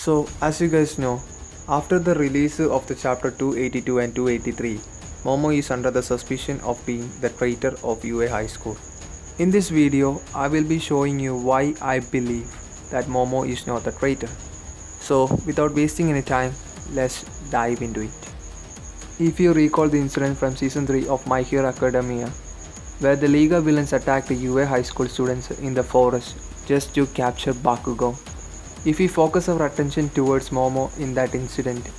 So, as you guys know, after the release of the chapter 282 and 283, Momo is under the suspicion of being the traitor of UA High School. In this video, I will be showing you why I believe that Momo is not the traitor. So, without wasting any time, let's dive into it. If you recall the incident from season 3 of My Hero Academia, where the Liga villains attacked the UA High School students in the forest just to capture Bakugo. If we focus our attention towards Momo in that incident,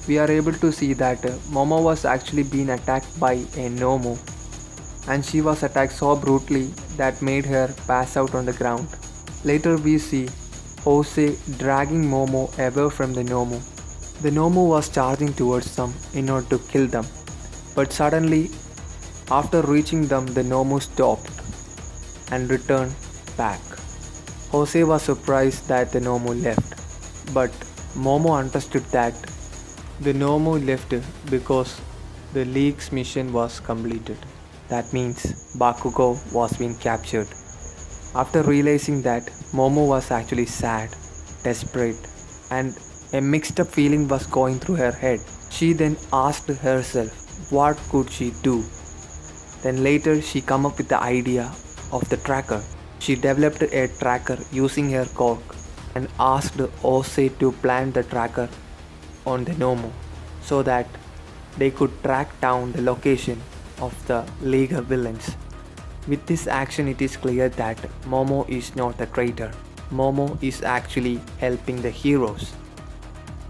we are able to see that Momo was actually being attacked by a Nomu, and she was attacked so brutally that made her pass out on the ground. Later we see Jose dragging Momo away from the Nomu. The Nomu was charging towards them in order to kill them, but suddenly after reaching them the Nomu stopped and returned back. Jose was surprised that the Nomu left, but Momo understood that the Nomu left because the League's mission was completed. That means Bakugo was being captured. After realizing that, Momo was actually sad, desperate, and a mixed up feeling was going through her head. She then asked herself what could she do. Then later she came up with the idea of the tracker. She developed a tracker using her cork and asked Jose to plant the tracker on the Nomu so that they could track down the location of the League villains. With this action, it is clear that Momo is not the traitor. Momo is actually helping the heroes.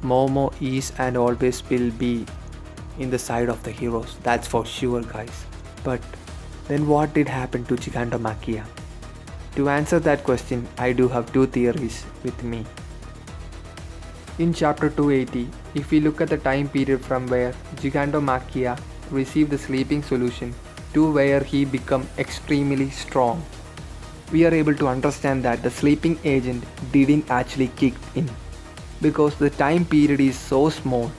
Momo is and always will be in the side of the heroes, that's for sure guys. But then what did happen to Gigantomachia? To answer that question, I do have two theories with me. In chapter 280, if we look at the time period from where Gigantomachia received the sleeping solution to where he became extremely strong, we are able to understand that the sleeping agent didn't actually kick in because the time period is so small,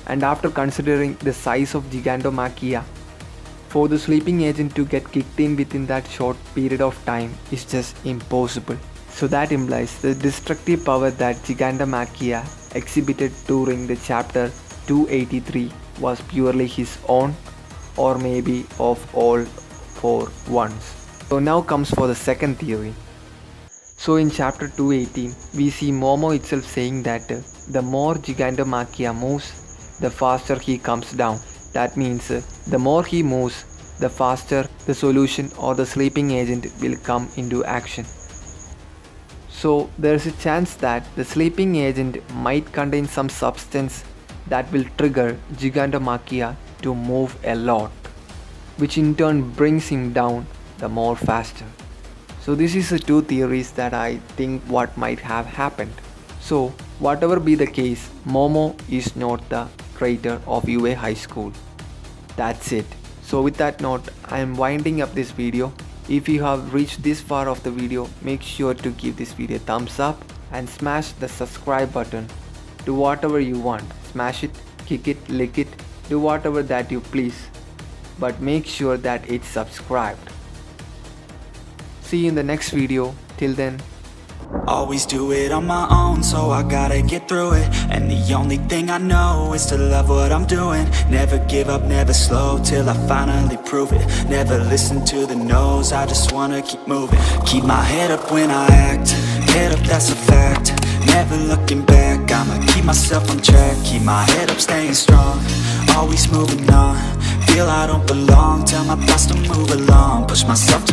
and after considering the size of Gigantomachia, for the sleeping agent to get kicked in within that short period of time is just impossible. So that implies the destructive power that Gigantomachia exhibited during the chapter 283 was purely his own, or maybe of all for once. So now comes for the second theory. So in chapter 218 we see Momo itself saying that the more Gigantomachia moves, the faster he comes down. That means the more he moves, the faster the solution or the sleeping agent will come into action. So there is a chance that the sleeping agent might contain some substance that will trigger Gigantomachia to move a lot, which in turn brings him down the more faster. So this is the two theories that I think what might have happened. So whatever be the case, Momo is not the traitor of UA High School. That's it. So with that note, I am winding up this video. If you have reached this far of the video, make sure to give this video a thumbs up and smash the subscribe button. Do whatever you want. Smash it, kick it, lick it, do whatever that you please. But make sure that it's subscribed. See you in the next video. Till then, always do it on my own, so I gotta get through it. And the only thing I know is to love what I'm doing. Never give up, never slow, till I finally prove it. Never listen to the no's, I just wanna keep moving. Keep my head up when I act, head up, that's a fact. Never looking back, I'ma keep myself on track. Keep my head up, staying strong, always moving on. Feel I don't belong, tell my thoughts to move along. Push myself